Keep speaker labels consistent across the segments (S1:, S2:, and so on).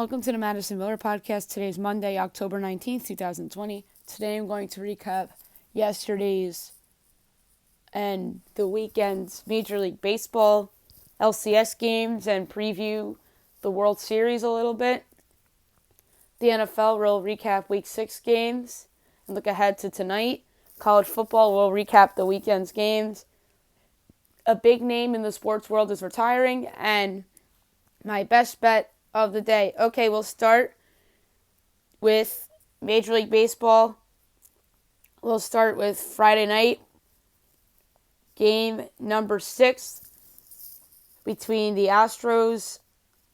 S1: Welcome to the Madison Miller Podcast. Today is Monday, October 19th, 2020. Today I'm going to recap yesterday's and the weekend's Major League Baseball, LCS games, and preview the World Series a little bit. The NFL will recap Week 6 games and look ahead to tonight. College football will recap the weekend's games. A big name in the sports world is retiring, and my best bet of the day. Okay, we'll start with Major League Baseball. We'll start with Friday night, game number 6 between the Astros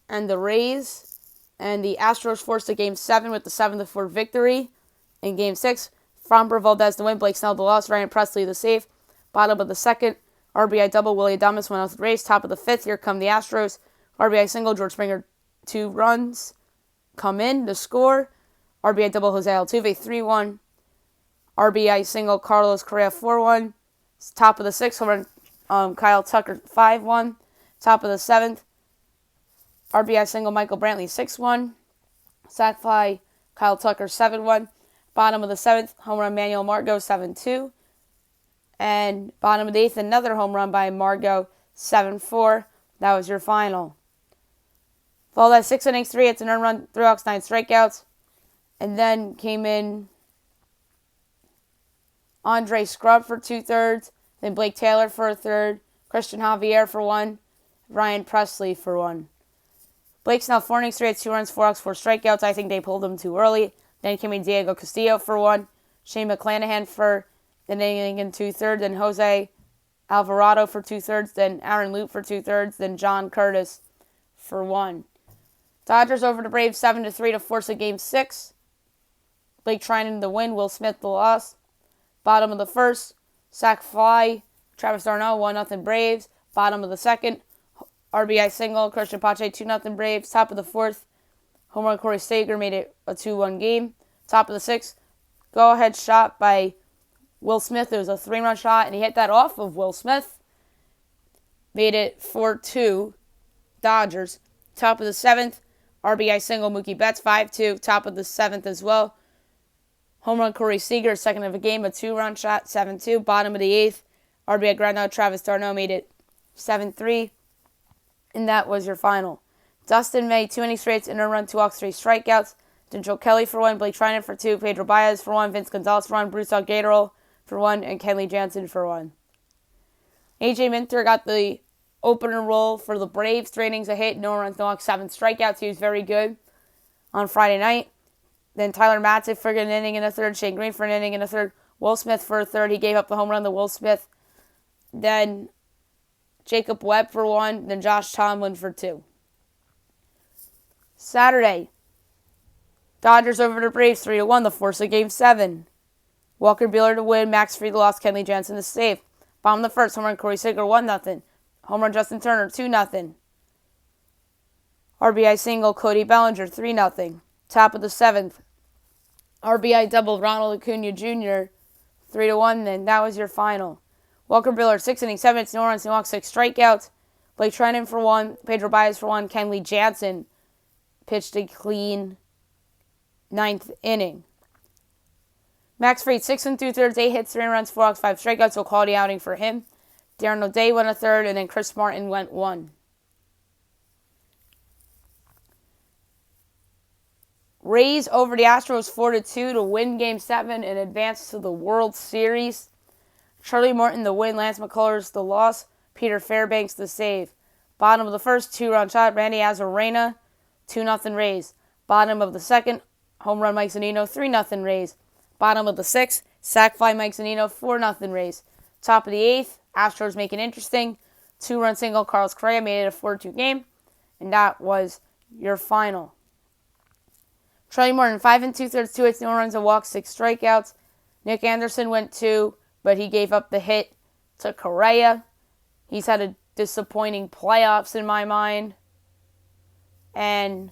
S1: and the Rays. And the Astros forced a Game 7 with the 7-4 victory in Game 6. Framber Valdez the win, Blake Snell the loss, Ryan Presley the save. Bottom of the second, RBI double, Willie Adames went out to the Rays. Top of the fifth, here come the Astros. RBI single, George Springer 2 runs come in to score. RBI double, Jose Altuve 3-1. RBI single, Carlos Correa 4-1. Top of the sixth, home run, Kyle Tucker 5-1. Top of the seventh, RBI single, Michael Brantley 6-1. Sac fly, Kyle Tucker 7-1. Bottom of the seventh, home run, Manuel Margot 7-2. And bottom of the eighth, another home run by Margot 7-4. That was your final. Valdez 6 innings, 3 hits, an earned run, 3 walks, 9 strikeouts. And then came in Andre Scrub for 2/3. Then Blake Taylor for a third. Christian Javier for 1. Ryan Presley for 1. Blake Snell 4 innings, 3 hits, 2 runs, 4 walks, 4 strikeouts. I think they pulled him too early. Then came in Diego Castillo for 1. Shane McClanahan for an inning and 2/3. Then Jose Alvarado for 2/3. Then Aaron Loup for 2/3. Then John Curtis for 1. Dodgers over the Braves 7-3 to force a Game 6. Blake Trinan the win, Will Smith the loss. Bottom of the first, sac fly, Travis d'Arnaud 1-0 Braves. Bottom of the second, RBI single, Christian Pache 2-0 Braves. Top of the fourth, home run Corey Seager made it a 2-1 game. Top of the sixth, go-ahead shot by Will Smith. It was a 3-run shot, and he hit that off of Will Smith. Made it 4-2 Dodgers. Top of the seventh, RBI single, Mookie Betts 5-2. Top of the seventh as well. Home run Corey Seager, second of a game, a 2-run shot, 7-2. Bottom of the eighth, RBI ground out, Travis d'Arnaud made it 7-3. And that was your final. Dustin May, 2 innings straight, an earned run, 2 walks, 3 strikeouts. Then Joe Kelly for 1, Blake Trinan for 2, Pedro Baez for 1, Vince Gonzalez for 1, Bruce Gatorol for 1, and Kenley Jansen for 1. AJ Minter got the opener role for the Braves, 3 innings a hit, no runs, no walks, 7 strikeouts. He was very good on Friday night. Then Tyler Matzik for an inning and a third, Shane Green for an inning and a third, Will Smith for a third. He gave up the home run to Will Smith. Then Jacob Webb for 1, then Josh Tomlin for 2. Saturday, Dodgers over the Braves 3-1, the force of Game 7. Walker Buehler to win, Max Fried lost, Kenley Jansen to save. Bottom of the first, home run Corey Seager 1-0. Home run Justin Turner 2-0. RBI single Cody Bellinger 3-0. Top of the seventh, RBI double Ronald Acuna Jr. 3-1. Then that was your final. Walker Buehler 6 innings, 7 hits, no runs, no walks, 6 strikeouts. Blake Trinan for 1, Pedro Baez for 1, Kenley Jansen pitched a clean 9th inning. Max Fried 6 2/3, 8 hits, 3 runs, 4 walks, 5 strikeouts, so quality outing for him. Darren O'Day went a third, and then Chris Martin went 1. Rays over the Astros 4-2 to win Game 7 and advance to the World Series. Charlie Morton the win, Lance McCullers the loss, Peter Fairbanks the save. Bottom of the first, 2-run shot, Randy Arozarena, 2-0 Rays. Bottom of the second, home run Mike Zunino, 3-0 Rays. Bottom of the sixth, sac fly Mike Zunino, 4-0 Rays. Top of the eighth, Astros make it interesting. 2-run single, Carlos Correa made it a 4-2 game. And that was your final. Charlie Morton, 5 2/3, 2 hits, no runs, a walk, 6 strikeouts. Nick Anderson went 2, but he gave up the hit to Correa. He's had a disappointing playoffs in my mind. And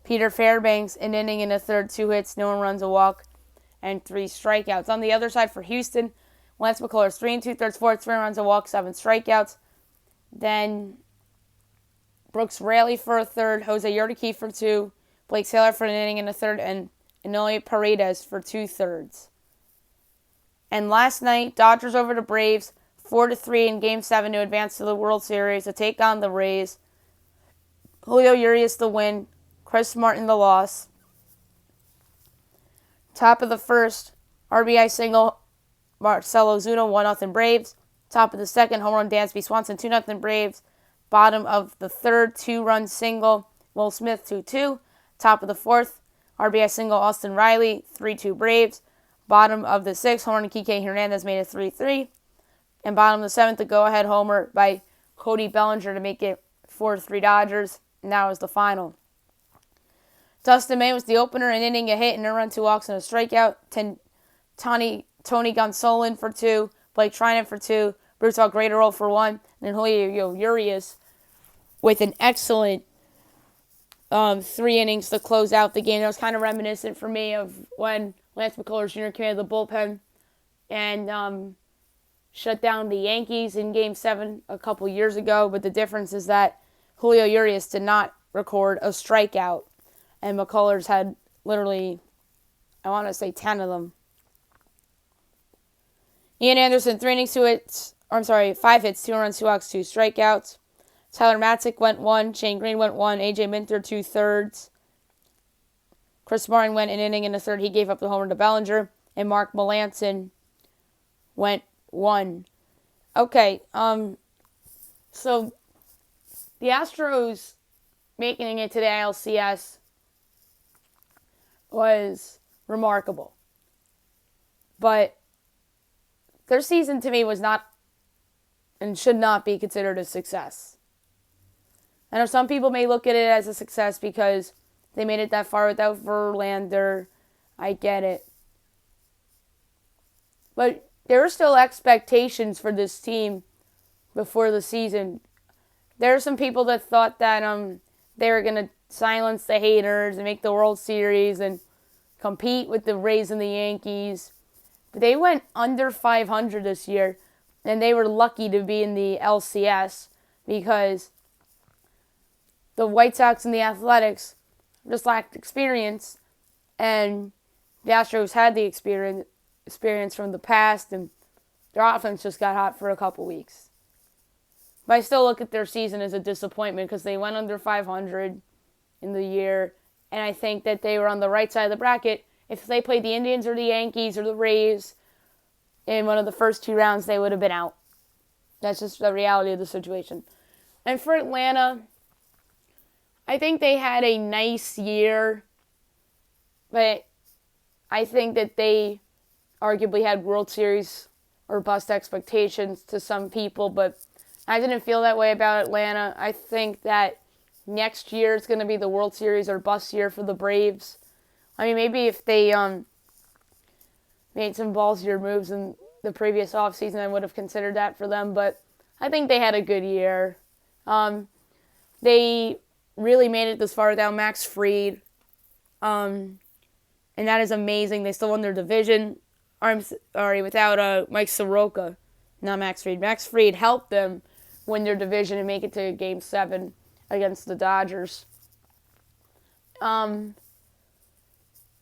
S1: Peter Fairbanks, an inning and a third, 2 hits, no runs, a walk, and 3 strikeouts. On the other side for Houston, Lance McCullers, 3 2/3, 4 hits, 3 runs, a walk, 7 strikeouts. Then Peter Fairbanks, 1 2/3, 4 hits, 3 runs, a walk, 3 strikeouts. On the other side for Houston, Lance McCullers, 3 2/3, 4 hits, 3 runs, a walk, 7 strikeouts. Then Brooks Raley for a third, Jose Urquidy for 2, Blake Taylor for an inning and a third, and Enoy Paredes for 2/3. And last night, Dodgers over the Braves, 4-3 in Game 7 to advance to the World Series to take on the Rays. Julio Urias the win, Chris Martin the loss. Top of the first, RBI single, Marcell Ozuna, 1-0 Braves. Top of the second, home run Dansby Swanson, 2-0 Braves. Bottom of the third, 2-run single, Will Smith, 2-2. Top of the fourth, RBI single, Austin Riley, 3-2 Braves. Bottom of the sixth, home run Kike Hernandez made it 3-3. And bottom of the seventh, the go-ahead homer by Cody Bellinger to make it 4-3 Dodgers. And that was the final. Dustin May was the opener, an inning, a hit, and a run, 2 walks, and a strikeout. Tony Gonsolin for 2, Blake Trinan for 2, Bruce Algradero for 1, and then Julio Urias with an excellent 3 innings to close out the game. That was kind of reminiscent for me of when Lance McCullers Jr. came out of the bullpen and shut down the Yankees in Game 7 a couple years ago. But the difference is that Julio Urias did not record a strikeout, and McCullers had literally, I want to say 10 of them. Ian Anderson, 5 hits, 2 runs, 2 walks, 2 strikeouts. Tyler Matzik went 1, Shane Green went 1, AJ Minter 2/3. Chris Martin went an inning and a third. He gave up the homer to Bellinger. And Mark Melancon went 1. Okay, so the Astros making it to the ALCS was remarkable. But their season to me was not and should not be considered a success. I know some people may look at it as a success because they made it that far without Verlander. I get it. But there are still expectations for this team before the season. There are some people that thought that they were going to silence the haters and make the World Series and compete with the Rays and the Yankees. But they went under 500 this year, and they were lucky to be in the LCS because the White Sox and the Athletics just lacked experience, and the Astros had the experience from the past, and their offense just got hot for a couple weeks. But I still look at their season as a disappointment because they went under 500 in the year, and I think that they were on the right side of the bracket. If they played the Indians or the Yankees or the Rays in one of the first 2 rounds, they would have been out. That's just the reality of the situation. And for Atlanta, I think they had a nice year, but I think that they arguably had World Series or bust expectations to some people, but I didn't feel that way about Atlanta. I think that next year is going to be the World Series or bust year for the Braves. I mean, maybe if they made some ballsier moves in the previous offseason, I would have considered that for them, but I think they had a good year. They really made it this far without Max Fried, and that is amazing. They still won their division. Without Mike Soroka, not Max Fried. Max Fried helped them win their division and make it to Game 7 against the Dodgers.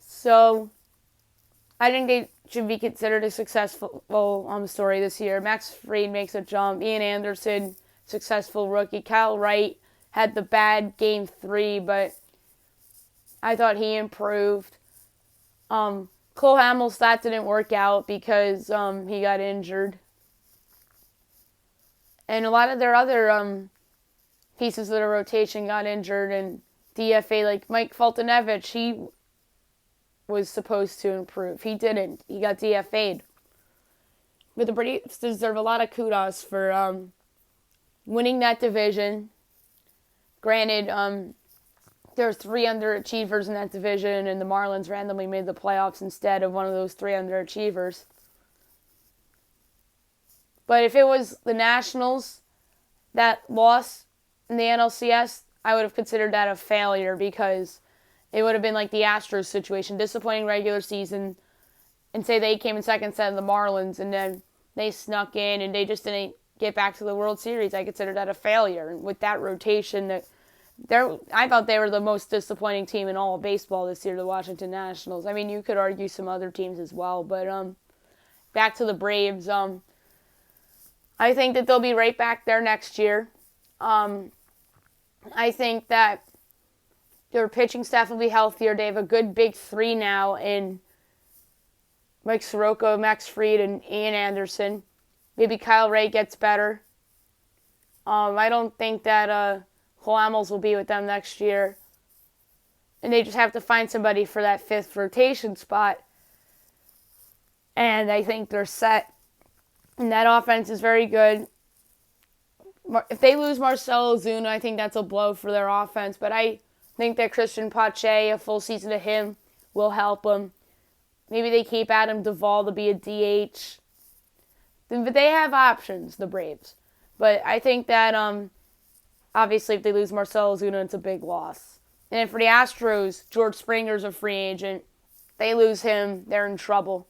S1: So I think they should be considered a successful story this year. Max Fried makes a jump. Ian Anderson, successful rookie. Kyle Wright had the bad Game 3, but I thought he improved. Cole Hamels, that didn't work out because he got injured. And a lot of their other pieces of the rotation got injured and DFA, like Mike Fultonevich, he was supposed to improve. He didn't. He got DFA'd. But the Braves deserve a lot of kudos for winning that division. Granted, there's 3 underachievers in that division, and the Marlins randomly made the playoffs instead of one of those 3 underachievers. But if it was the Nationals that lost in the NLCS, I would have considered that a failure because it would have been like the Astros situation, disappointing regular season, and say they came in second instead of the Marlins, and then they snuck in and they just didn't get back to the World Series. I consider that a failure. And with that rotation that I thought they were the most disappointing team in all of baseball this year, the Washington Nationals. I mean, you could argue some other teams as well, but back to the Braves. I think that they'll be right back there next year. I think that their pitching staff will be healthier. They have a good big three now in Mike Soroka, Max Fried, and Ian Anderson. Maybe Kyle Ray gets better. I don't think that Cole Hamels will be with them next year. And they just have to find somebody for that fifth rotation spot. And I think they're set. And that offense is very good. If they lose Marcell Ozuna, I think that's a blow for their offense. But I think that Christian Pache, a full season of him, will help them. Maybe they keep Adam Duvall to be a DH. But they have options, the Braves. But I think that, obviously, if they lose Marcell Ozuna, it's a big loss. And then for the Astros, George Springer's a free agent. If they lose him, they're in trouble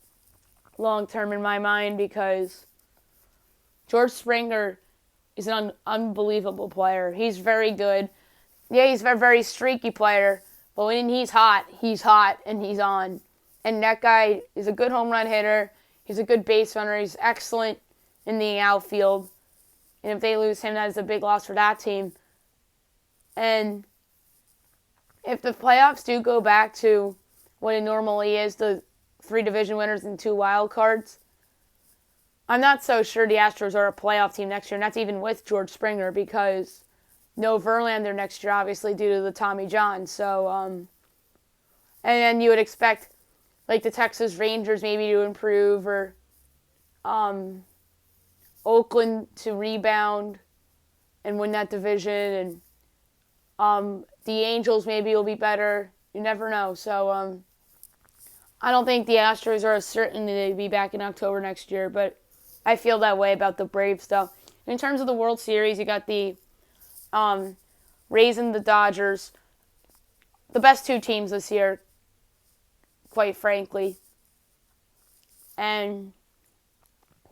S1: long term in my mind because George Springer is an unbelievable player. He's very good. Yeah, he's a very streaky player, but when he's hot, and he's on. And that guy is a good home run hitter. He's a good base runner. He's excellent in the outfield. And if they lose him, that is a big loss for that team. And if the playoffs do go back to what it normally is, the 3 division winners and 2 wild cards, I'm not so sure the Astros are a playoff team next year, and that's even with George Springer because no Verlander next year, obviously, due to the Tommy John. So, and then you would expect, like, the Texas Rangers maybe to improve or Oakland to rebound and win that division, and the Angels maybe will be better. You never know. So, I don't think the Astros are certain to be back in October next year, but I feel that way about the Braves, though. In terms of the World Series, you got the Rays and the Dodgers. The best 2 teams this year, quite frankly. And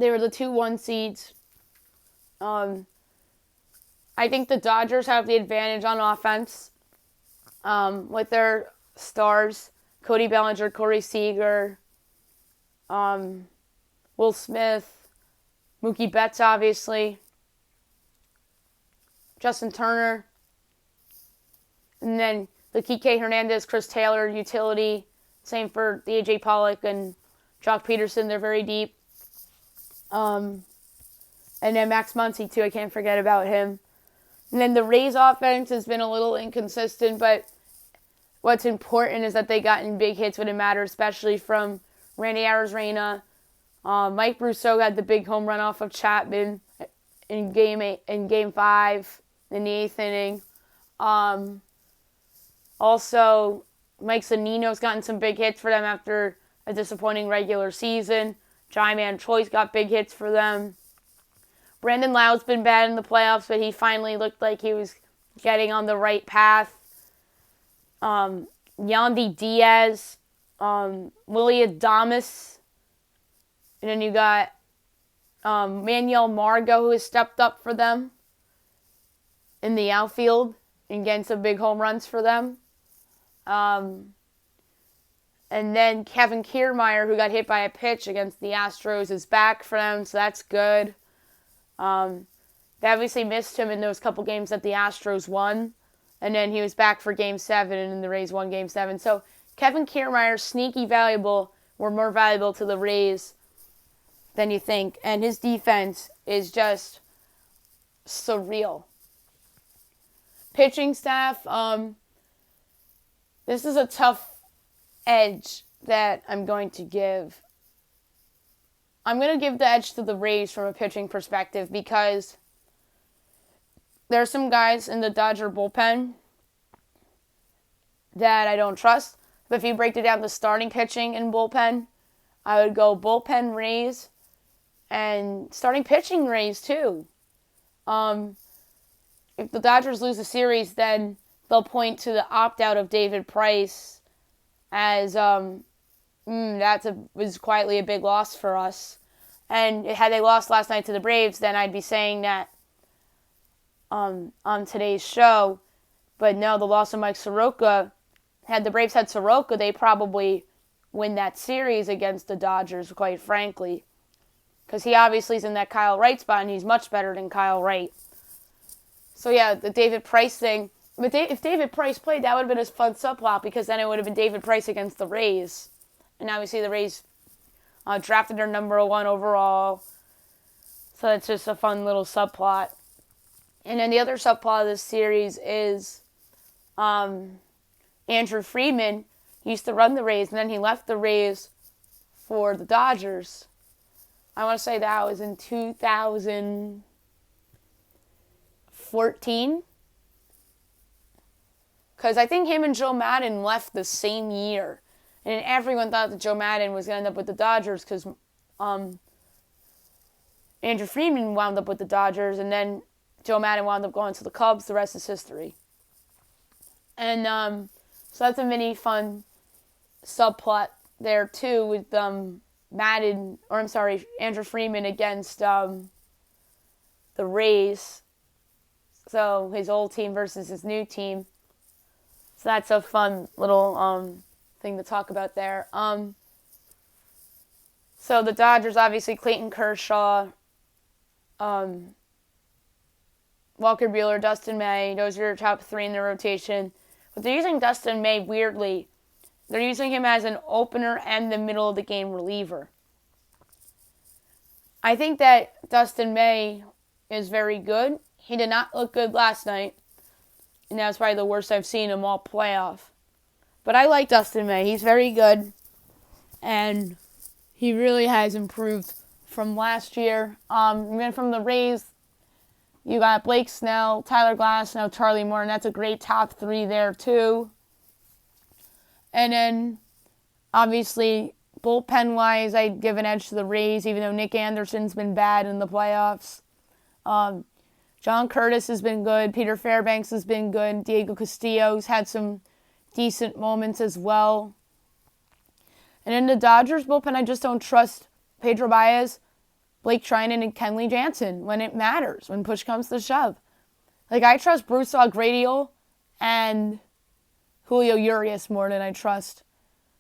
S1: they were the 2-1 seeds. I think the Dodgers have the advantage on offense with their stars. Cody Bellinger, Corey Seager, Will Smith, Mookie Betts, obviously, Justin Turner, and then the Kike Hernandez, Chris Taylor, utility. Same for the A.J. Pollock and Jock Peterson. They're very deep. And then Max Muncy, too. I can't forget about him. And then the Rays offense has been a little inconsistent, but what's important is that they got in big hits when it mattered, especially from Randy Arozarena. Mike Brousseau had the big home run off of Chapman in Game 5 in the 8th inning. Also, Mike Zunino's gotten some big hits for them after a disappointing regular season. Jaiman Choi's got big hits for them. Brandon Lowe's been bad in the playoffs, but he finally looked like he was getting on the right path. Yandy Diaz, Willie Adames, and then you got Manuel Margot, who has stepped up for them in the outfield and getting some big home runs for them. And then Kevin Kiermaier, who got hit by a pitch against the Astros, is back for them, so that's good. They obviously missed him in those couple games that the Astros won, and then he was back for Game 7, and the Rays won Game 7. So Kevin Kiermaier, sneaky valuable, were more valuable to the Rays than you think, and his defense is just surreal. Pitching staff, this is a tough edge that I'm going to give. I'm going to give the edge to the Rays from a pitching perspective because there are some guys in the Dodger bullpen that I don't trust. But if you break it down to starting pitching and bullpen, I would go bullpen Rays and starting pitching Rays too. If the Dodgers lose the series, then they'll point to the opt-out of David Price as was quietly a big loss for us. And had they lost last night to the Braves, then I'd be saying that on today's show But no, the loss of Mike Soroka, had the Braves had Soroka, they probably win that series against the Dodgers, quite frankly. Because he obviously is in that Kyle Wright spot, and he's much better than Kyle Wright. So yeah, the David Price thing. But if David Price played, that would have been his fun subplot, because then it would have been David Price against the Rays. And obviously the Rays drafted their number 1 overall. So it's just a fun little subplot. And then the other subplot of this series is Andrew Freeman. He used to run the Rays, and then he left the Rays for the Dodgers. I want to say that was in 2014. Because I think him and Joe Madden left the same year. And everyone thought that Joe Madden was going to end up with the Dodgers because Andrew Freeman wound up with the Dodgers, and then Joe Madden wound up going to the Cubs. The rest is history. And so that's a mini fun subplot there too with Andrew Freeman against the Rays. So his old team versus his new team. So that's a fun little thing to talk about there. So the Dodgers, obviously, Clayton Kershaw, Walker Buehler, Dustin May. Those are your top 3 in the rotation. But they're using Dustin May weirdly. They're using him as an opener and the middle of the game reliever. I think that Dustin May is very good. He did not look good last night. And that's probably the worst I've seen him all playoff. But I like Dustin May. He's very good. And he really has improved from last year. Even from the Rays, you got Blake Snell, Tyler Glasnow, Charlie Morton. That's a great top 3 there, too. And then, obviously, bullpen-wise, I'd give an edge to the Rays, even though Nick Anderson's been bad in the playoffs. John Curtis has been good. Peter Fairbanks has been good. Diego Castillo's had some decent moments as well. And in the Dodgers bullpen, I just don't trust Pedro Baez, Blake Trinan, and Kenley Jansen when it matters, when push comes to shove. Like, I trust Bruce Gradiol and Julio Urias more than I trust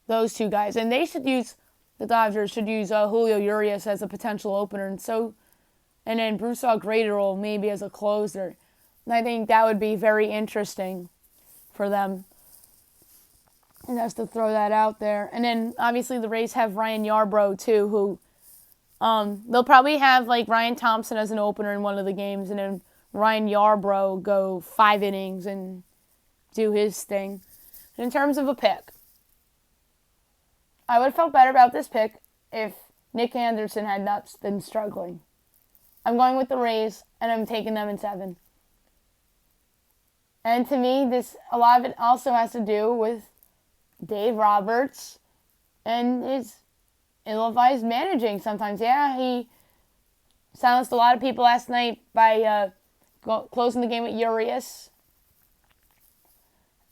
S1: those 2 guys. And the Dodgers should use Julio Urias as a potential opener. And then Bruce Gradiol maybe as a closer. And I think that would be very interesting for them. And just to throw that out there. And then, obviously, the Rays have Ryan Yarbrough, too, who they'll probably have, like, Ryan Thompson as an opener in one of the games, and then Ryan Yarbrough go 5 innings and do his thing. And in terms of a pick, I would have felt better about this pick if Nick Anderson had not been struggling. I'm going with the Rays, and I'm taking them in 7. And to me, a lot of it also has to do with Dave Roberts and his ill-advised managing sometimes. Yeah, he silenced a lot of people last night by closing the game with Urias.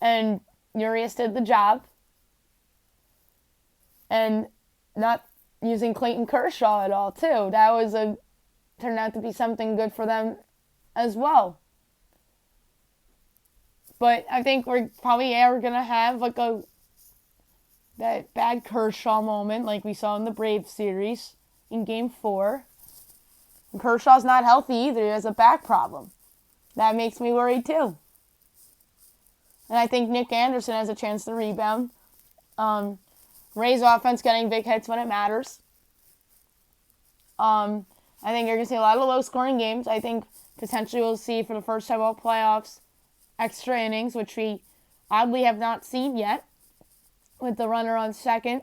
S1: And Urias did the job. And not using Clayton Kershaw at all, too. That turned out to be something good for them as well. But I think we're probably going to have like that bad Kershaw moment like we saw in the Braves series in Game 4. And Kershaw's not healthy either. He has a back problem. That makes me worried too. And I think Nick Anderson has a chance to rebound. Ray's offense getting big hits when it matters. I think you're going to see a lot of low-scoring games. I think potentially we'll see, for the first time all playoffs, extra innings, which we oddly have not seen yet, with the runner on second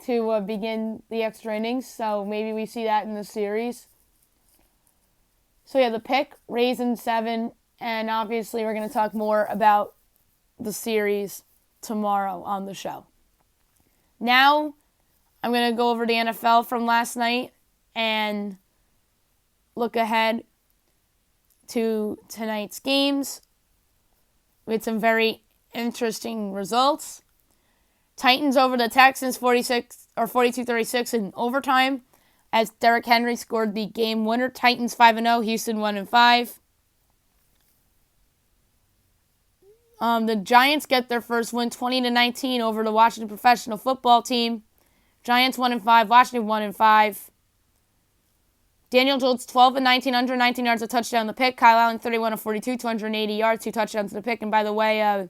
S1: to begin the extra innings. So maybe we see that in the series. So yeah, the pick, Rays in 7, and obviously we're going to talk more about the series tomorrow on the show. Now, I'm going to go over the NFL from last night and look ahead to tonight's games with some very interesting results. Titans over the Texans 42-36 in overtime as Derrick Henry scored the game winner. Titans 5-0, Houston 1-5. The Giants get their first win, 20-19 over the Washington professional football team. Giants 1-5, Washington 1-5. Daniel Jones 12-19, under 19 yards, a touchdown, the pick. Kyle Allen 31-42, 280 yards, 2 touchdowns, the pick. And by the way,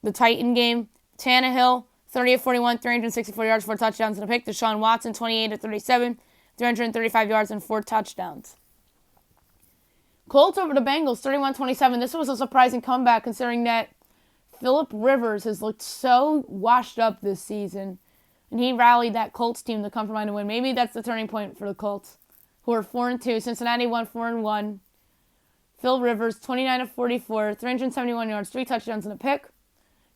S1: the Titan game, Tannehill 30-41, 364 yards, 4 touchdowns, and a pick. Deshaun Watson 28-37, 335 yards, and 4 touchdowns. Colts over the Bengals 31-27. This was a surprising comeback considering that Phillip Rivers has looked so washed up this season. And he rallied that Colts team to come from behind to win. Maybe that's the turning point for the Colts, who are 4-2. Cincinnati won 4-1. Phil Rivers, 29-44, 371 yards, 3 touchdowns, and a pick.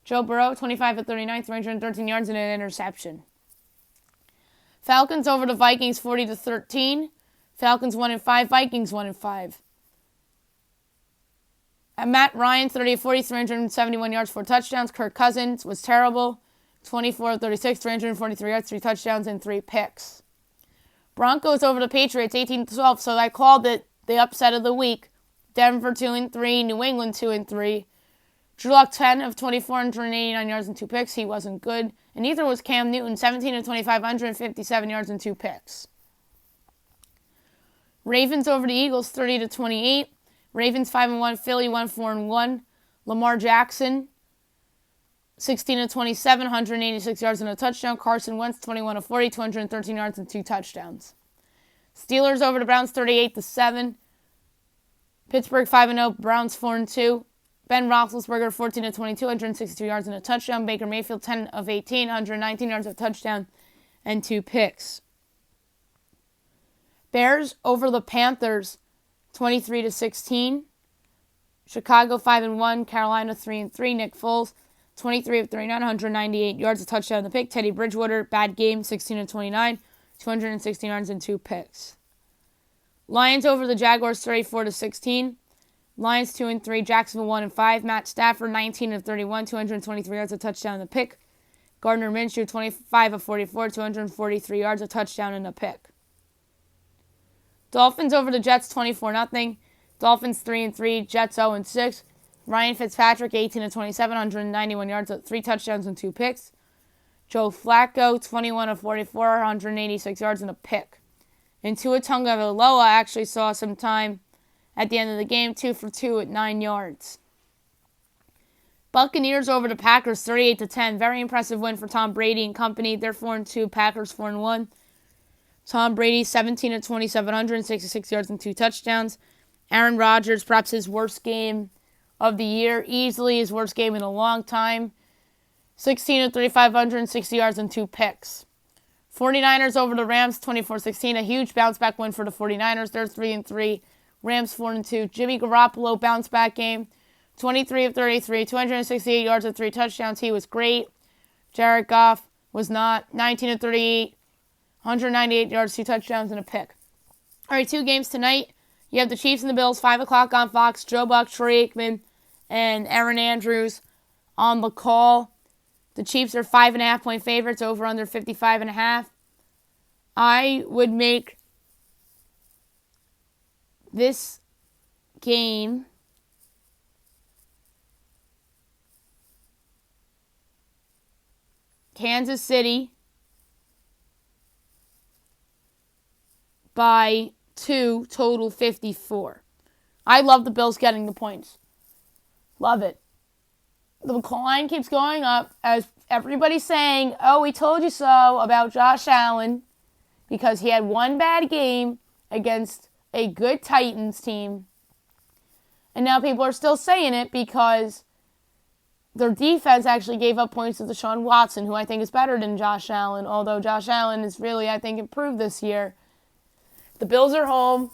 S1: Joe Burrow, 25-39, 313 yards, and an interception. Falcons over the Vikings, 40-13. Falcons 1-5, Vikings 1-5. Matt Ryan, 30-40, 371 yards, 4 touchdowns. Kirk Cousins was terrible. 24-36, 343 yards, 3 touchdowns, and 3 picks. Broncos over the Patriots, 18-12. So I called it the upset of the week. Denver 2-3, New England 2-3. Drew Lock 10-24, 189 yards, and 2 picks. He wasn't good. And neither was Cam Newton, 17-25, 157 yards, and 2 picks. Ravens over the Eagles, 30-28. Ravens 5-1, Philly 4-1. Lamar Jackson, 16-27, 186 yards and a touchdown. Carson Wentz, 21-40, 213 yards and 2 touchdowns. Steelers over the Browns, 38-7. Pittsburgh 5-0, Browns 4-2. Ben Roethlisberger, 14-22, 162 yards and a touchdown. Baker Mayfield, 10-18, 119 yards, a touchdown, and 2 picks. Bears over the Panthers, 23-16. Chicago 5-1, Carolina 3-3. Nick Foles, 23-39, 198 yards, a touchdown, the pick. Teddy Bridgewater, bad game, 16-29, 216 yards and 2 picks. Lions over the Jaguars, 34-16. Lions 2-3, Jacksonville 1-5. Matt Stafford 19-31, 223 yards, a touchdown, and a pick. Gardner Minshew 25-44, 243 yards, a touchdown, and a pick. Dolphins over the Jets 24-0. Dolphins 3-3, Jets 0-6. Ryan Fitzpatrick 18-27, 191 yards, 3 touchdowns, and 2 picks. Joe Flacco 21-44, 186 yards, and a pick. And Tua Tagovailoa actually saw some time at the end of the game, 2 for 2 at 9 yards. Buccaneers over the Packers, 38-10. Very impressive win for Tom Brady and company. They're 4-2, Packers 4-1. Tom Brady, 17-27, 166 yards and 2 touchdowns. Aaron Rodgers, perhaps his worst game of the year. Easily his worst game in a long time. 16-35, 160 yards and 2 picks. 49ers over the Rams, 24-16. A huge bounce-back win for the 49ers. They're 3-3. Rams 4-2. Jimmy Garoppolo bounce-back game. 23-33, 268 yards and 3 touchdowns. He was great. Jared Goff was not. 19-38, 198 yards, 2 touchdowns, and a pick. All right, 2 games tonight. You have the Chiefs and the Bills, 5 o'clock on Fox. Joe Buck, Troy Aikman, and Aaron Andrews on the call. The Chiefs are 5.5-point favorites, over under 55.5. I would make this game Kansas City by 2, total 54. I love the Bills getting the points. Love it. The line keeps going up as everybody's saying, oh, we told you so about Josh Allen because he had one bad game against a good Titans team. And now people are still saying it because their defense actually gave up points to Deshaun Watson, who I think is better than Josh Allen, although Josh Allen is really, I think, improved this year. The Bills are home.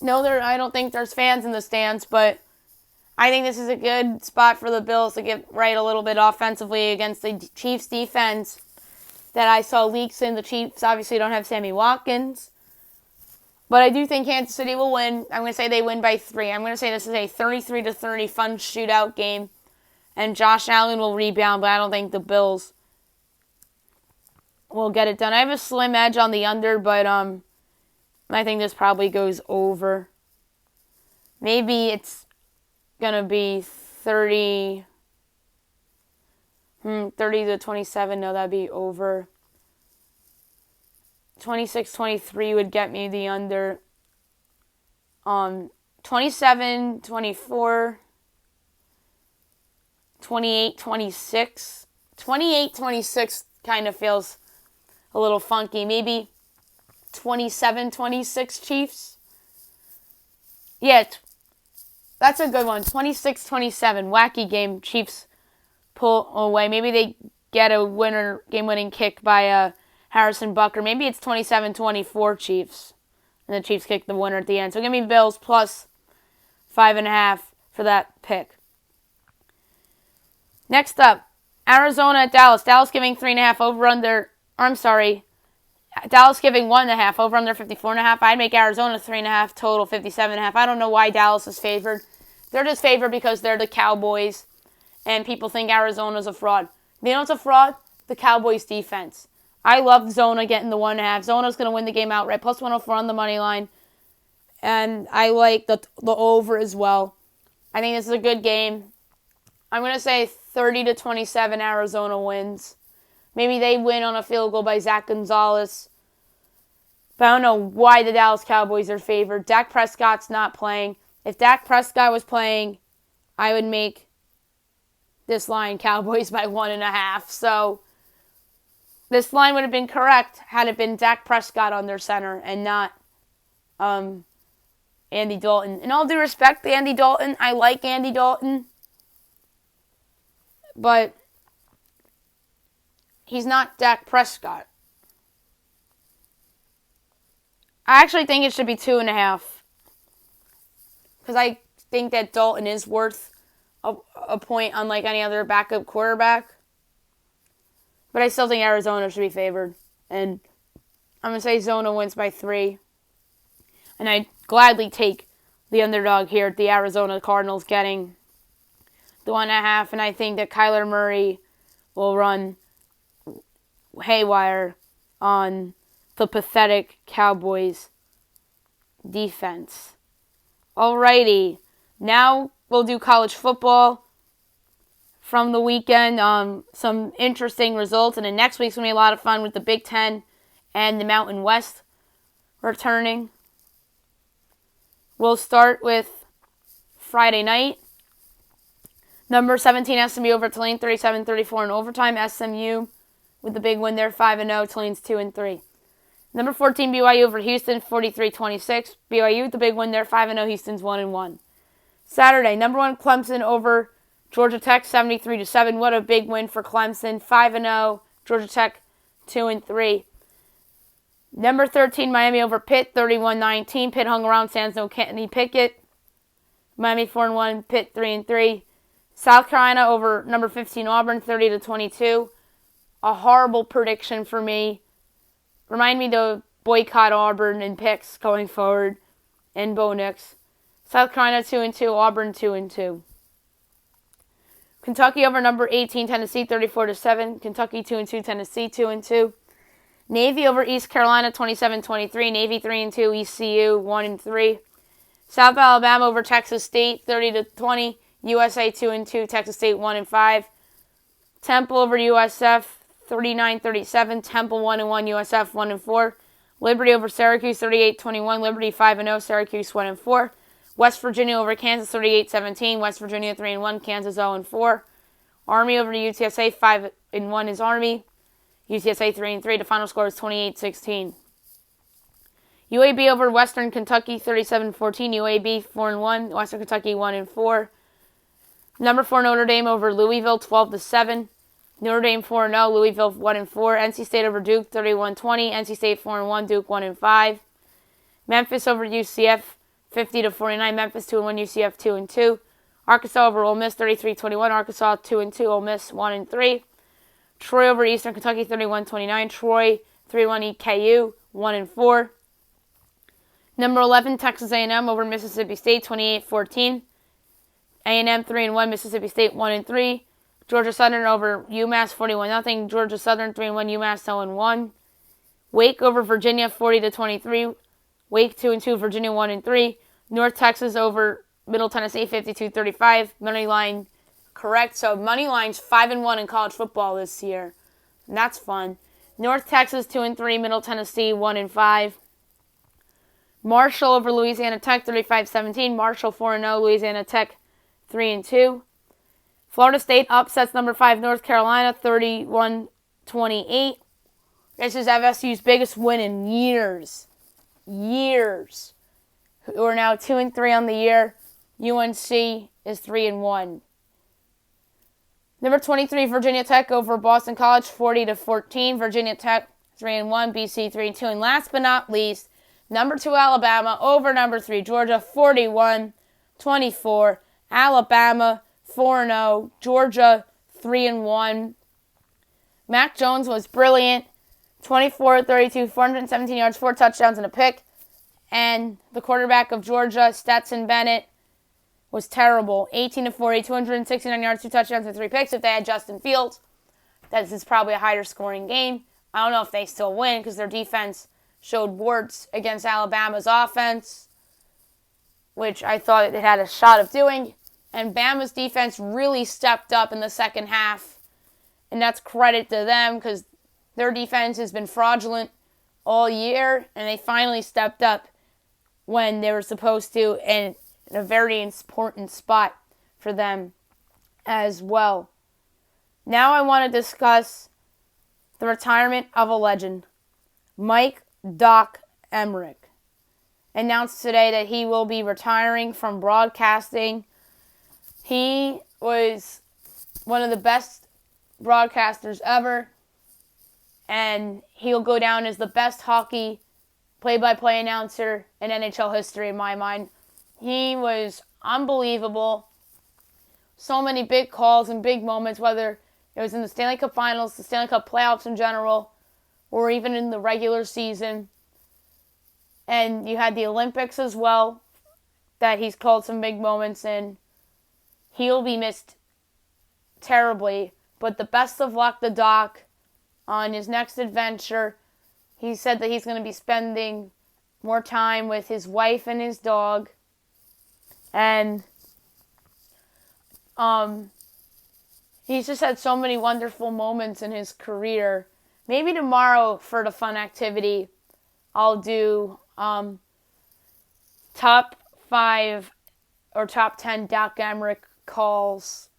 S1: No, I don't think there's fans in the stands, but I think this is a good spot for the Bills to get right a little bit offensively against the Chiefs defense that I saw leaks in. The Chiefs obviously don't have Sammy Watkins, but I do think Kansas City will win. I'm going to say they win by 3. I'm going to say this is a 33-30 fun shootout game, and Josh Allen will rebound, but I don't think the Bills will get it done. I have a slim edge on the under, but I think this probably goes over. Maybe it's going to be 30 to 27. No, that'd be over. 26-23 would get me the under. 27-24. 28-26. 28-26 kind of feels a little funky. Maybe 27-26 Chiefs. Yeah, that's a good one. 26-27. Wacky game. Chiefs pull away. Maybe they get a game-winning kick by Harrison Bucker. Maybe it's 27-24 Chiefs. And the Chiefs kick the winner at the end. So give me Bills plus 5.5 for that pick. Next up, Arizona at Dallas. Dallas giving 3.5 over under. Dallas giving 1.5 over under 54.5. I'd make Arizona 3.5 total 57.5. I don't know why Dallas is favored. They're just favored because they're the Cowboys, and people think Arizona's a fraud. You know what's a fraud? The Cowboys defense. I love Zona getting the 1.5. Zona's going to win the game outright. Plus 104 on the money line. And I like the over as well. I think this is a good game. I'm going to say 30-27 Arizona wins. Maybe they win on a field goal by Zach Gonzalez. But I don't know why the Dallas Cowboys are favored. Dak Prescott's not playing. If Dak Prescott was playing, I would make this line Cowboys by 1.5. So this line would have been correct had it been Dak Prescott on their center and not Andy Dalton. In all due respect to Andy Dalton, I like Andy Dalton. But he's not Dak Prescott. I actually think it should be 2.5. Because I think that Dalton is worth a point unlike any other backup quarterback. But I still think Arizona should be favored. And I'm going to say Zona wins by 3. And I'd gladly take the underdog here at the Arizona Cardinals getting the 1.5. And I think that Kyler Murray will run haywire on the pathetic Cowboys defense. Alrighty. Now we'll do college football from the weekend. Some interesting results. And then next week's going to be a lot of fun with the Big Ten and the Mountain West returning. We'll start with Friday night. Number 17 SMU over Tulane, 37-34 in overtime. SMU with the big win there, 5-0. Tulane's 2-3. Number 14 BYU over Houston, 43-26. BYU with the big win there, 5-0. Houston's 1-1. Saturday, number 1 Clemson over Georgia Tech, 73-7. What a big win for Clemson, 5-0. Georgia Tech 2-3. Number 13 Miami over Pitt, 31-19. Pitt hung around, sans no Kenny Pickett. Miami 4-1. Pitt 3-3. South Carolina over number 15 Auburn, 30-22. A horrible prediction for me. Remind me to boycott Auburn in picks going forward. And Bo Nix. South Carolina 2-2. Auburn 2-2. Kentucky over number 18 Tennessee, 34-7. Kentucky 2-2. Tennessee 2-2. Navy over East Carolina, 27-23. Navy 3-2. ECU 1-3. South Alabama over Texas State, 30-20. USA 2-2. Texas State 1-5. Temple over USF, 39-37. Temple 1-1. USF 1-4. Liberty over Syracuse, 38-21. Liberty 5-0. Syracuse 1-4. West Virginia over Kansas, 38-17. West Virginia 3-1. Kansas 0-4. Army over UTSA, 5-1 is Army. UTSA 3-3. The final score is 28-16. UAB over Western Kentucky, 37-14. UAB 4-1. Western Kentucky 1-4. Number 4 Notre Dame over Louisville, 12-7. Notre Dame 4-0. Louisville 1-4. NC State over Duke, 31-20. NC State 4-1. Duke 1-5. Memphis over UCF, 50-49. Memphis 2-1. UCF 2-2. Arkansas over Ole Miss, 33-21. Arkansas 2-2. Ole Miss 1-3. Troy over Eastern Kentucky, 31-29. Troy 3-1. EKU 1-4. Number 11 Texas A&M over Mississippi State, 28-14. A&M 3-1. Mississippi State 1-3. Georgia Southern over UMass, 41-0. Georgia Southern 3-1. UMass 0-1. Wake over Virginia, 40-23. Wake 2-2. Virginia 1-3. North Texas over Middle Tennessee, 52-35. Money line correct. So money line's 5-1 in college football this year. And that's fun. North Texas 2-3, Middle Tennessee 1-5. Marshall over Louisiana Tech 35-17. Marshall 4-0, Louisiana Tech 3-2. Florida State upsets number 5 North Carolina 31-28. This is FSU's biggest win in years. Who are now 2-3 on the year. UNC is 3-1. Number 23 Virginia Tech over Boston College 40-14. Virginia Tech 3-1. BC 3-2. And last but not least, number 2 Alabama over number 3 Georgia 41-24. Alabama 4-0. Georgia 3-1. Mac Jones was brilliant. 24-32, 417 yards, 4 touchdowns, and a pick. And the quarterback of Georgia, Stetson Bennett, was terrible. 18-40, 269 yards, 2 touchdowns, and 3 picks. If they had Justin Fields, this is probably a higher scoring game. I don't know if they still win because their defense showed warts against Alabama's offense, which I thought it had a shot of doing. And Bama's defense really stepped up in the second half. And that's credit to them because their defense has been fraudulent all year. And they finally stepped up when they were supposed to. And in a very important spot for them as well. Now I want to discuss the retirement of a legend. Mike Doc Emrick announced today that he will be retiring from broadcasting. He was one of the best broadcasters ever, and he'll go down as the best hockey play-by-play announcer in NHL history in my mind. He was unbelievable. So many big calls and big moments, whether it was in the Stanley Cup Finals, the Stanley Cup playoffs in general, or even in the regular season. And you had the Olympics as well, that he's called some big moments in. He'll be missed terribly, but the best of luck to Doc on his next adventure. He said that he's going to be spending more time with his wife and his dog. And he's just had so many wonderful moments in his career. Maybe tomorrow for the fun activity, I'll do top 5 or top 10 Doc Emrick calls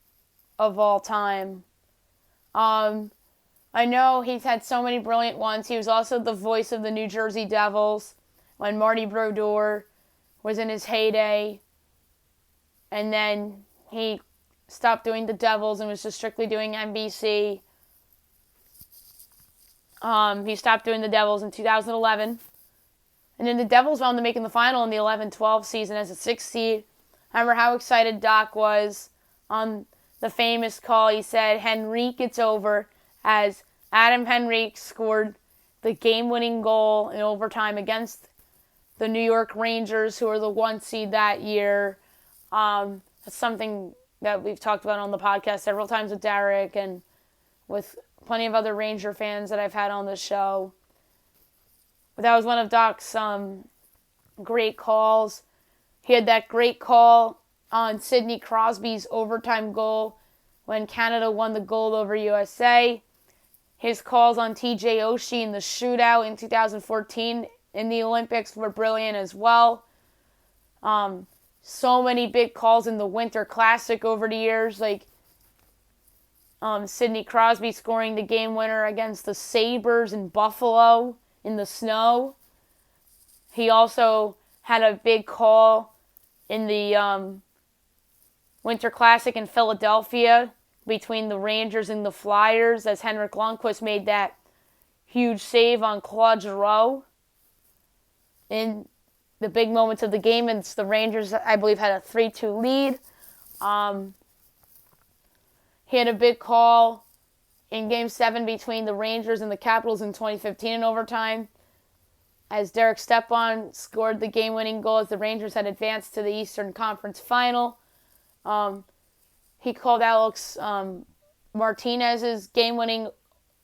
S1: of all time. I know he's had so many brilliant ones. He was also the voice of the New Jersey Devils when Marty Brodeur was in his heyday. And then he stopped doing the Devils and was just strictly doing NBC. He stopped doing the Devils in 2011. And then the Devils wound up making the final in the 11-12 season as a 6th seed. I remember how excited Doc was on the famous call. He said, "Henrique, it's over," as Adam Henrique scored the game-winning goal in overtime against the New York Rangers, who were the 1 seed that year. That's something that we've talked about on the podcast several times with Derek and with plenty of other Ranger fans that I've had on the show. But that was one of Doc's great calls. He had that great call on Sidney Crosby's overtime goal when Canada won the gold over USA. His calls on TJ Oshie in the shootout in 2014 in the Olympics were brilliant as well. So many big calls in the Winter Classic over the years, like Sidney Crosby scoring the game winner against the Sabres in Buffalo in the snow. He also had a big call in the Winter Classic in Philadelphia between the Rangers and the Flyers as Henrik Lundqvist made that huge save on Claude Giroux in the big moments of the game. And the Rangers, I believe, had a 3-2 lead. He had a big call in Game 7 between the Rangers and the Capitals in 2015 in overtime as Derek Stepan scored the game-winning goal as the Rangers had advanced to the Eastern Conference Final. He called Alex Martinez's game-winning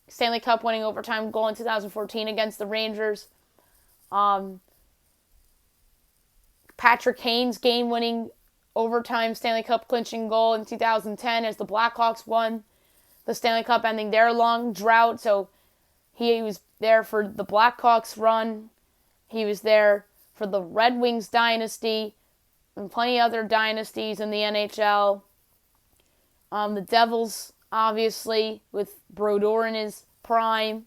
S1: Stanley Cup-winning overtime goal in 2014 against the Rangers. Patrick Kane's game-winning overtime Stanley Cup clinching goal in 2010 as the Blackhawks won the Stanley Cup, ending their long drought. So he was there for the Blackhawks run. He was there for the Red Wings dynasty and plenty of other dynasties in the NHL. The Devils, obviously, with Brodeur in his prime.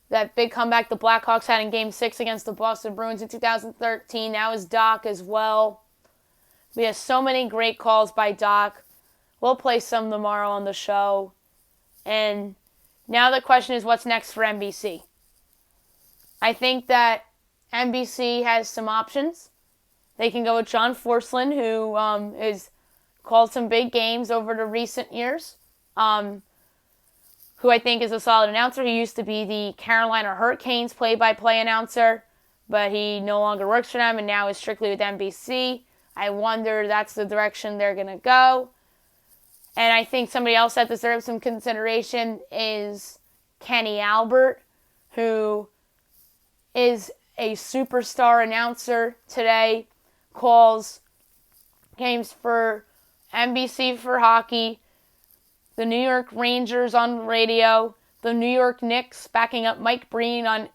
S1: That big comeback the Blackhawks had in Game 6 against the Boston Bruins in 2013. That was Doc as well. We have so many great calls by Doc. We'll play some tomorrow on the show. And now the question is, what's next for NBC? I think that NBC has some options. They can go with John Forslund, who has called some big games over the recent years. Who I think is a solid announcer. He used to be the Carolina Hurricanes play-by-play announcer, but he no longer works for them and now is strictly with NBC. I wonder that's the direction they're going to go. And I think somebody else that deserves some consideration is Kenny Albert, who is a superstar announcer today, calls games for NBC for hockey, the New York Rangers on radio, the New York Knicks backing up Mike Breen on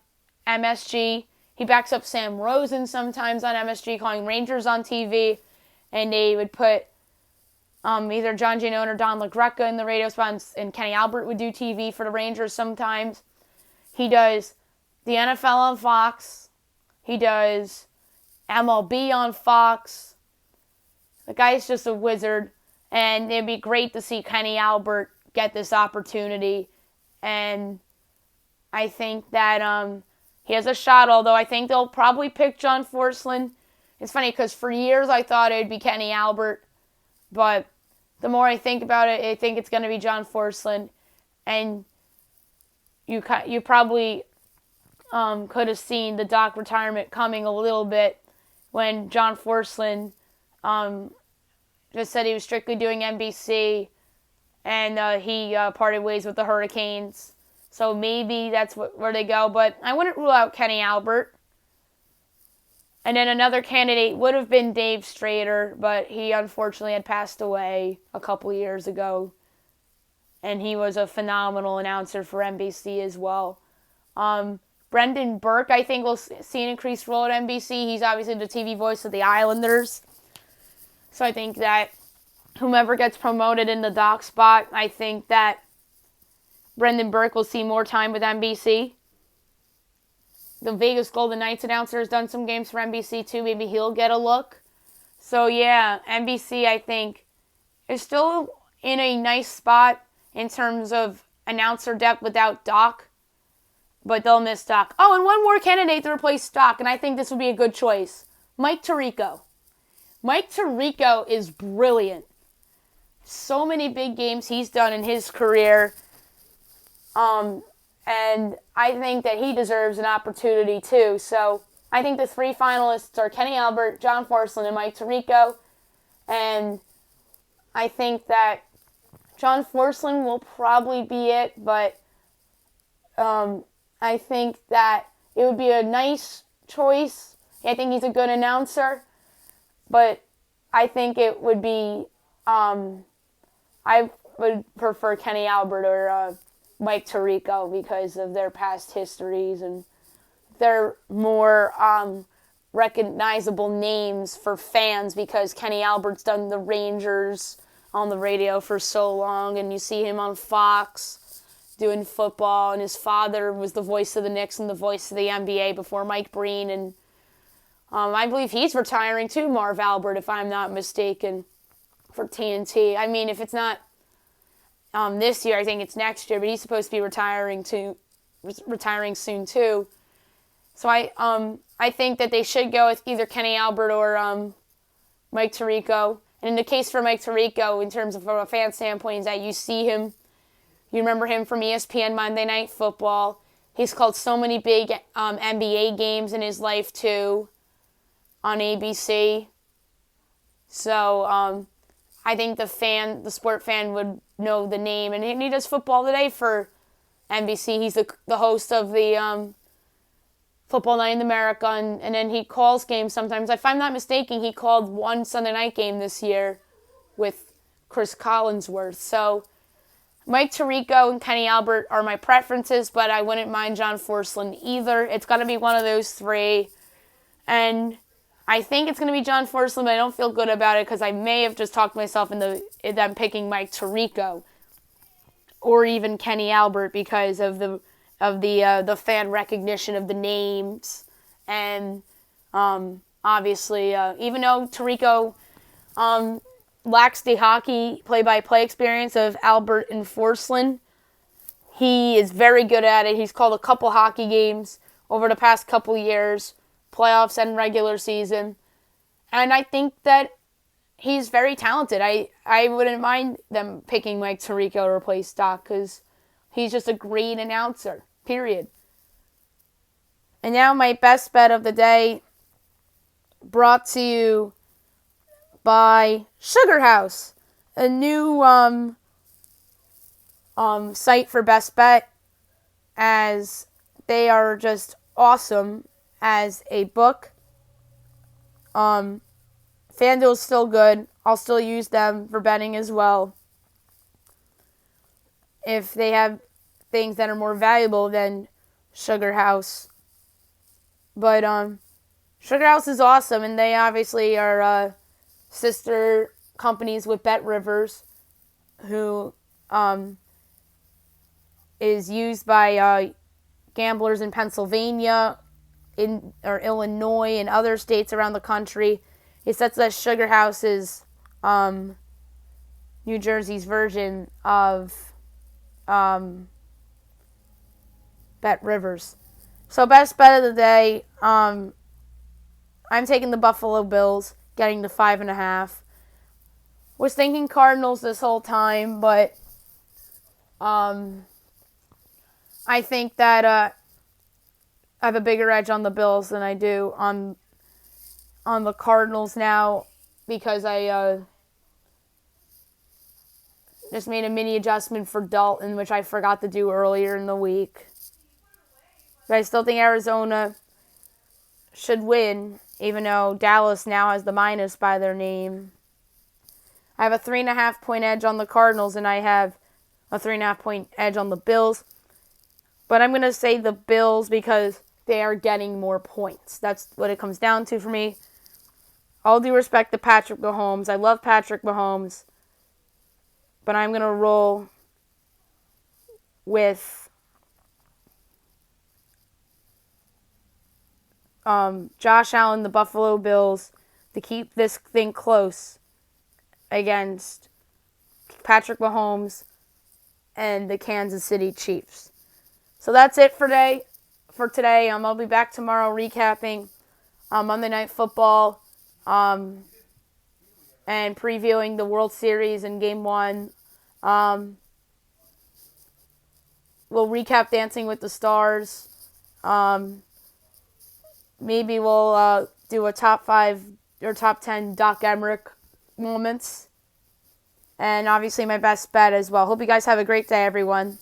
S1: MSG. He backs up Sam Rosen sometimes on MSG, calling Rangers on TV, and they would put either John Giannone or Don LaGreca in the radio spot, and Kenny Albert would do TV for the Rangers sometimes. He does the NFL on Fox. He does MLB on Fox. The guy's just a wizard. And it'd be great to see Kenny Albert get this opportunity. And I think that he has a shot, although I think they'll probably pick John Forslund. It's funny because for years I thought it would be Kenny Albert. But the more I think about it, I think it's going to be John Forslund. And you probably could have seen the Doc retirement coming a little bit when John Forslund just said he was strictly doing NBC, and he parted ways with the Hurricanes. So maybe that's where they go. But I wouldn't rule out Kenny Albert. And then another candidate would have been Dave Strader, but he unfortunately had passed away a couple years ago. And he was a phenomenal announcer for NBC as well. Brendan Burke, I think, will see an increased role at NBC. He's obviously the TV voice of the Islanders. So I think that whomever gets promoted in the Doc spot, I think that Brendan Burke will see more time with NBC. The Vegas Golden Knights announcer has done some games for NBC too. Maybe he'll get a look. So yeah, NBC, I think, is still in a nice spot in terms of announcer depth without Doc. But they'll miss Doc. Oh, and one more candidate to replace Doc, and I think this would be a good choice. Mike Tirico. Mike Tirico is brilliant. So many big games he's done in his career. And I think that he deserves an opportunity too. So I think the three finalists are Kenny Albert, John Forslund, and Mike Tirico. And I think that John Forslund will probably be it, but I think that it would be a nice choice. I think he's a good announcer. But I think it would be, I would prefer Kenny Albert or Mike Tirico because of their past histories and they're more recognizable names for fans because Kenny Albert's done the Rangers on the radio for so long and you see him on Fox doing football and his father was the voice of the Knicks and the voice of the NBA before Mike Breen and I believe he's retiring too, Marv Albert, if I'm not mistaken, for TNT. I mean, if it's not this year, I think it's next year, but he's supposed to be retiring soon too. So I think that they should go with either Kenny Albert or Mike Tirico. And in the case for Mike Tirico, in terms of from a fan standpoint, is that you see him, you remember him from ESPN Monday Night Football. He's called so many big NBA games in his life too. On ABC. So, I think the sport fan would know the name. And he does football today for NBC. He's the host of the Football Night in America, and then he calls games sometimes. If I'm not mistaken, he called one Sunday night game this year with Chris Collinsworth. So Mike Tirico and Kenny Albert are my preferences, but I wouldn't mind John Forslund either. It's got to be one of those three. And I think it's going to be John Forslund, but I don't feel good about it because I may have just talked myself into them picking Mike Tirico or even Kenny Albert because of the fan recognition of the names. And obviously, even though Tirico lacks the hockey play-by-play experience of Albert and Forslund, he is very good at it. He's called a couple hockey games over the past couple years, playoffs and regular season. And I think that he's very talented. I wouldn't mind them picking Mike Tirico to replace Doc because he's just a great announcer, period. And now my best bet of the day, brought to you by Sugar House, a new site for best bet, as they are just awesome as a book. FanDuel's still good. I'll still use them for betting as well. If they have things that are more valuable than Sugar House. But Sugar House is awesome, and they obviously are sister companies with Bet Rivers, who is used by gamblers in Pennsylvania, or Illinois, and other states around the country. He says that Sugar House is New Jersey's version of Bet Rivers. So best bet of the day, I'm taking the Buffalo Bills, getting the 5.5. Was thinking Cardinals this whole time, but I think that I have a bigger edge on the Bills than I do on the Cardinals now, because I just made a mini adjustment for Dalton, which I forgot to do earlier in the week. But I still think Arizona should win, even though Dallas now has the minus by their name. I have a 3.5 point edge on the Cardinals, and I have a 3.5 point edge on the Bills. But I'm going to say the Bills because they are getting more points. That's what it comes down to for me. All due respect to Patrick Mahomes. I love Patrick Mahomes. But I'm going to roll with Josh Allen, the Buffalo Bills, to keep this thing close against Patrick Mahomes and the Kansas City Chiefs. So that's it for today. I'll be back tomorrow recapping Monday Night Football and previewing the World Series in Game 1. We'll recap Dancing with the Stars. Maybe we'll do a top 5 or top 10 Doc Emrick moments. And obviously my best bet as well. Hope you guys have a great day, everyone.